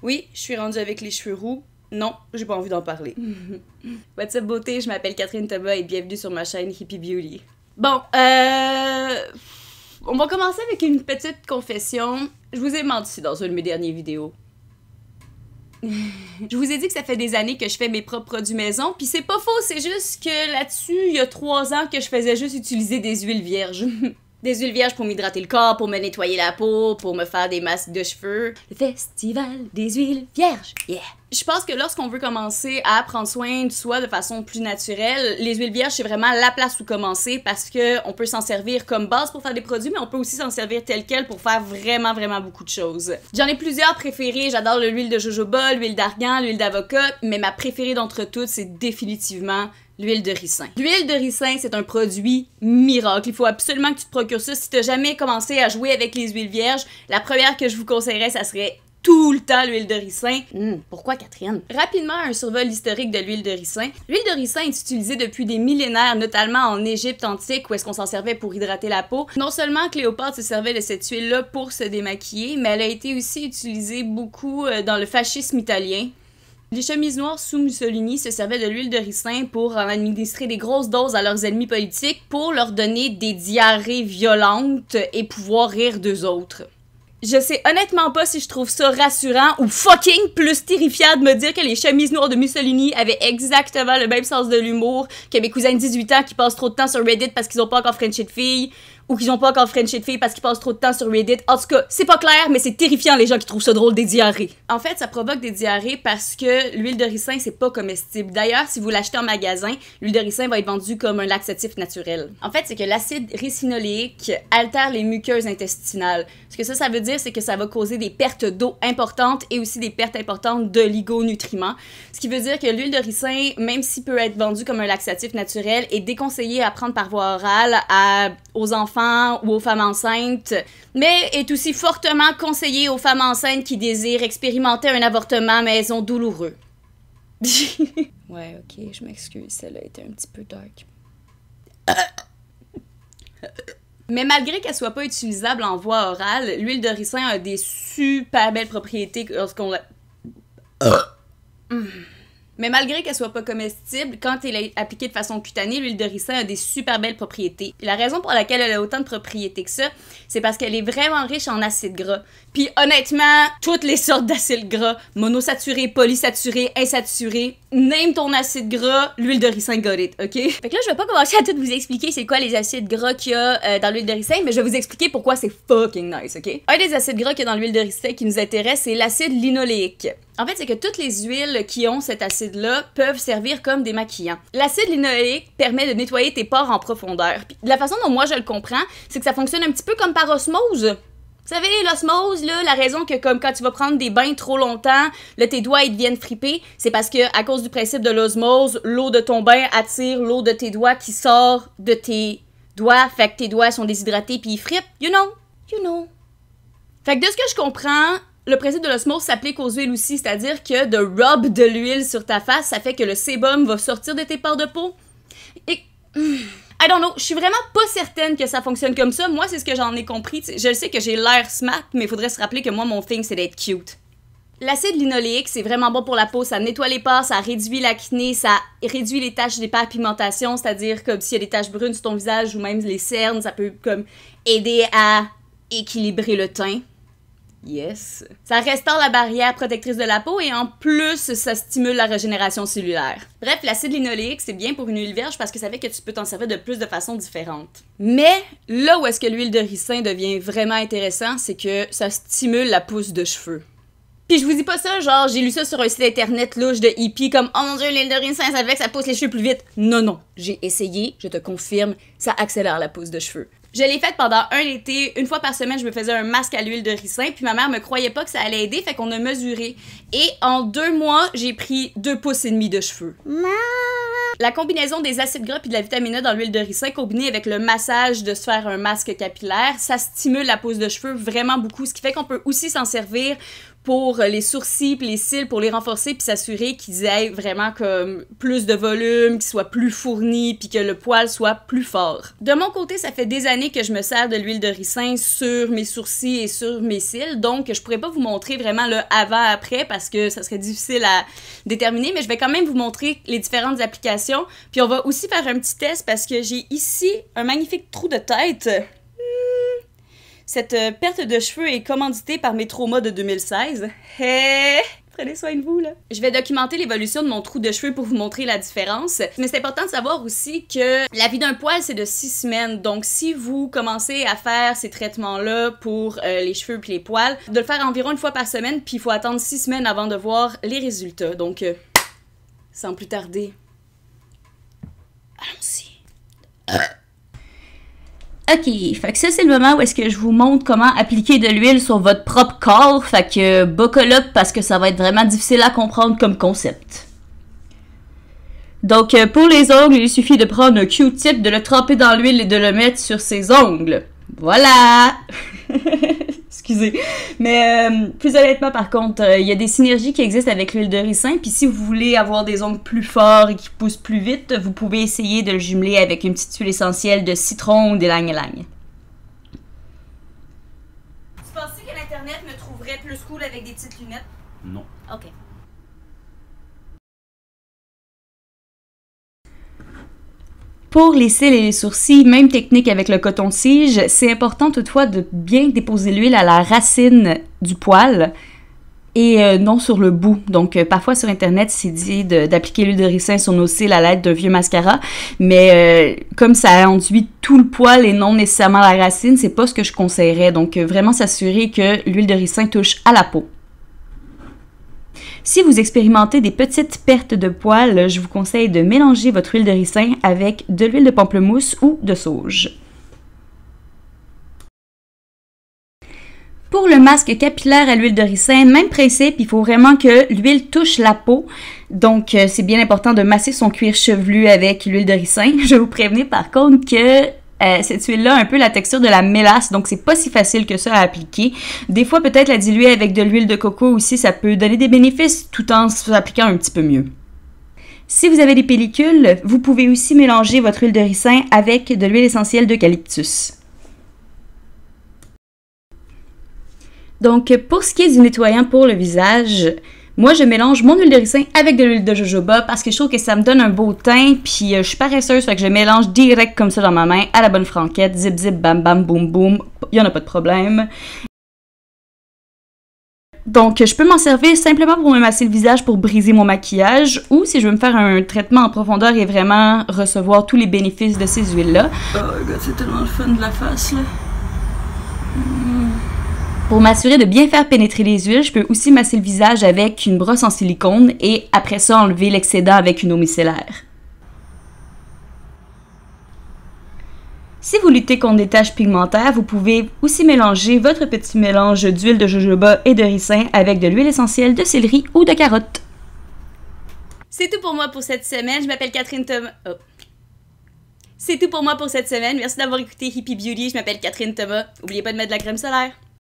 Oui, je suis rendue avec les cheveux roux. Non, j'ai pas envie d'en parler. What's up beauté, je m'appelle Catherine Thomas et bienvenue sur ma chaîne Hippie Beauty. Bon, on va commencer avec une petite confession. Je vous ai menti dans une de mes dernières vidéos. Je vous ai dit que ça fait des années que je fais mes propres produits maison, puis c'est pas faux, c'est juste que là-dessus, il y a 3 ans que je faisais juste utiliser des huiles vierges. Des huiles vierges pour m'hydrater le corps, pour me nettoyer la peau, pour me faire des masques de cheveux. Le festival des huiles vierges, yeah! Je pense que lorsqu'on veut commencer à prendre soin de soi de façon plus naturelle, les huiles vierges, c'est vraiment la place où commencer parce que on peut s'en servir comme base pour faire des produits, mais on peut aussi s'en servir tel quel pour faire vraiment beaucoup de choses. J'en ai plusieurs préférées, j'adore l'huile de jojoba, l'huile d'argan, l'huile d'avocat, mais ma préférée d'entre toutes, c'est définitivement l'huile de ricin. L'huile de ricin, c'est un produit miracle. Il faut absolument que tu te procures ça. Si t'as jamais commencé à jouer avec les huiles vierges, la première que je vous conseillerais, ça serait tout le temps l'huile de ricin. Pourquoi Catherine? Rapidement, un survol historique de l'huile de ricin. L'huile de ricin est utilisée depuis des millénaires, notamment en Égypte antique, où est-ce qu'on s'en servait pour hydrater la peau. Non seulement Cléopâtre se servait de cette huile-là pour se démaquiller, mais elle a été aussi utilisée beaucoup dans le fascisme italien. Les chemises noires sous Mussolini se servaient de l'huile de ricin pour administrer des grosses doses à leurs ennemis politiques pour leur donner des diarrhées violentes et pouvoir rire d'eux autres. Je sais honnêtement pas si je trouve ça rassurant ou fucking plus terrifiant de me dire que les chemises noires de Mussolini avaient exactement le même sens de l'humour que mes cousins de 18 ans qui passent trop de temps sur Reddit parce qu'ils ont pas encore frenché de filles, ou qu'ils ont pas encore frenché de filles parce qu'ils passent trop de temps sur Reddit. En tout cas, c'est pas clair, mais c'est terrifiant les gens qui trouvent ça drôle des diarrhées. En fait, ça provoque des diarrhées parce que l'huile de ricin, c'est pas comestible. D'ailleurs, si vous l'achetez en magasin, l'huile de ricin va être vendue comme un laxatif naturel. En fait, c'est que l'acide ricinoléique altère les muqueuses intestinales. Ce que ça veut dire, c'est que ça va causer des pertes d'eau importantes et aussi des pertes importantes de ligonutriments. Ce qui veut dire que l'huile de ricin, même s'il peut être vendu comme un laxatif naturel, est déconseillé à prendre par voie orale aux enfants ou aux femmes enceintes, mais est aussi fortement conseillé aux femmes enceintes qui désirent expérimenter un avortement maison douloureux. Ouais, ok, je m'excuse, celle-là était un petit peu dark. Mais malgré qu'elle soit pas utilisable en voie orale, l'huile de ricin a des super belles propriétés lorsqu'on la... Mais malgré qu'elle soit pas comestible, quand elle est appliquée de façon cutanée, l'huile de ricin a des super belles propriétés. Et la raison pour laquelle elle a autant de propriétés que ça, c'est parce qu'elle est vraiment riche en acides gras. Puis honnêtement, toutes les sortes d'acides gras, monosaturés, polysaturés, insaturés, name ton acide gras, l'huile de ricin got it, ok? Fait que là, je vais pas commencer à tout vous expliquer c'est quoi les acides gras qu'il y a dans l'huile de ricin, mais je vais vous expliquer pourquoi c'est fucking nice, ok? Un des acides gras qu'il y a dans l'huile de ricin qui nous intéresse, c'est l'acide linoléique. En fait, c'est que toutes les huiles qui ont cet acide-là peuvent servir comme des maquillants. L'acide linoléique permet de nettoyer tes pores en profondeur. Puis, la façon dont moi je le comprends, c'est que ça fonctionne un petit peu comme par osmose. Vous savez, l'osmose, là, la raison que comme quand tu vas prendre des bains trop longtemps, là, tes doigts, ils deviennent fripés, c'est parce que à cause du principe de l'osmose, l'eau de ton bain attire l'eau de tes doigts qui sort de tes doigts, fait que tes doigts sont déshydratés puis ils frippent. You know. Fait que de ce que je comprends, le principe de l'osmose s'applique aux huiles aussi, c'est-à-dire que de rub de l'huile sur ta face, ça fait que le sébum va sortir de tes pores de peau. Et... I don't know, je suis vraiment pas certaine que ça fonctionne comme ça. Moi, c'est ce que j'en ai compris. Je le sais que j'ai l'air smart, mais il faudrait se rappeler que moi, mon thing, c'est d'être cute. L'acide linoléique, c'est vraiment bon pour la peau. Ça nettoie les pores, ça réduit l'acné, ça réduit les taches d'hyperpigmentation, c'est-à-dire comme s'il y a des taches brunes sur ton visage ou même les cernes, ça peut comme aider à équilibrer le teint. Yes. Ça restaure la barrière protectrice de la peau et en plus, ça stimule la régénération cellulaire. Bref, l'acide linoléique, c'est bien pour une huile vierge parce que ça fait que tu peux t'en servir de plus de façons différentes. Mais là où est-ce que l'huile de ricin devient vraiment intéressant, c'est que ça stimule la pousse de cheveux. Puis je vous dis pas ça, genre j'ai lu ça sur un site internet louche de hippie comme « Oh mon dieu, l'huile de ricin, ça fait que ça pousse les cheveux plus vite ». Non, j'ai essayé, je te confirme, ça accélère la pousse de cheveux. Je l'ai faite pendant un été, une fois par semaine, je me faisais un masque à l'huile de ricin, puis ma mère me croyait pas que ça allait aider, fait qu'on a mesuré. Et en 2 mois, j'ai pris 2,5 pouces de cheveux. La combinaison des acides gras et de la vitamine A dans l'huile de ricin, combinée avec le massage de se faire un masque capillaire, ça stimule la pousse de cheveux vraiment beaucoup, ce qui fait qu'on peut aussi s'en servir pour les sourcils puis les cils, pour les renforcer puis s'assurer qu'ils aient vraiment comme plus de volume, qu'ils soient plus fournis puis que le poil soit plus fort. De mon côté, ça fait des années que je me sers de l'huile de ricin sur mes sourcils et sur mes cils, donc je pourrais pas vous montrer vraiment le avant-après parce que ça serait difficile à déterminer, mais je vais quand même vous montrer les différentes applications. Puis on va aussi faire un petit test parce que j'ai ici un magnifique trou de tête. Cette perte de cheveux est commanditée par mes traumas de 2016. Hey! Prenez soin de vous, là. Je vais documenter l'évolution de mon trou de cheveux pour vous montrer la différence. Mais c'est important de savoir aussi que la vie d'un poil, c'est de 6 semaines. Donc, si vous commencez à faire ces traitements-là pour les cheveux puis les poils, de le faire environ une fois par semaine, puis il faut attendre 6 semaines avant de voir les résultats. Donc, sans plus tarder, allons-y. Ok, fait que ça c'est le moment où est-ce que je vous montre comment appliquer de l'huile sur votre propre corps, fait que buckle up parce que ça va être vraiment difficile à comprendre comme concept. Donc pour les ongles, il suffit de prendre un Q-tip, de le tremper dans l'huile et de le mettre sur ses ongles. Voilà! Excusez. Mais plus honnêtement, par contre, il y a des synergies qui existent avec l'huile de ricin. Puis si vous voulez avoir des ongles plus forts et qui poussent plus vite, vous pouvez essayer de le jumeler avec une petite huile essentielle de citron ou d'ylang-ylang. Tu pensais que l'Internet me trouverait plus cool avec des petites lunettes? Non. Ok. Pour les cils et les sourcils, même technique avec le coton-tige, c'est important toutefois de bien déposer l'huile à la racine du poil et non sur le bout. Donc parfois sur internet c'est dit d'appliquer l'huile de ricin sur nos cils à l'aide d'un vieux mascara, mais comme ça enduit tout le poil et non nécessairement la racine, c'est pas ce que je conseillerais. Donc vraiment s'assurer que l'huile de ricin touche à la peau. Si vous expérimentez des petites pertes de poils, je vous conseille de mélanger votre huile de ricin avec de l'huile de pamplemousse ou de sauge. Pour le masque capillaire à l'huile de ricin, même principe, il faut vraiment que l'huile touche la peau. Donc, c'est bien important de masser son cuir chevelu avec l'huile de ricin. Je vais vous prévenir par contre que cette huile-là a un peu la texture de la mélasse, donc c'est pas si facile que ça à appliquer. Des fois, peut-être la diluer avec de l'huile de coco aussi, ça peut donner des bénéfices tout en s'appliquant un petit peu mieux. Si vous avez des pellicules, vous pouvez aussi mélanger votre huile de ricin avec de l'huile essentielle d'eucalyptus. Donc, pour ce qui est du nettoyant pour le visage, moi, je mélange mon huile de ricin avec de l'huile de jojoba parce que je trouve que ça me donne un beau teint, puis je suis paresseuse, fait que je mélange direct comme ça dans ma main, à la bonne franquette, zip zip, bam bam, boum boum, il n'y en a pas de problème. Donc, je peux m'en servir simplement pour me masser le visage pour briser mon maquillage, ou si je veux me faire un traitement en profondeur et vraiment recevoir tous les bénéfices de ces huiles-là. Oh, regarde, c'est tellement le fun de la face, là. Pour m'assurer de bien faire pénétrer les huiles, je peux aussi masser le visage avec une brosse en silicone et après ça enlever l'excédent avec une eau micellaire. Si vous luttez contre des taches pigmentaires, vous pouvez aussi mélanger votre petit mélange d'huile de jojoba et de ricin avec de l'huile essentielle de céleri ou de carotte. C'est tout pour moi pour cette semaine. Je m'appelle Catherine Thomas. Oh. C'est tout pour moi pour cette semaine. Merci d'avoir écouté Hippie Beauty. Je m'appelle Catherine Thomas. N'oubliez pas de mettre de la crème solaire.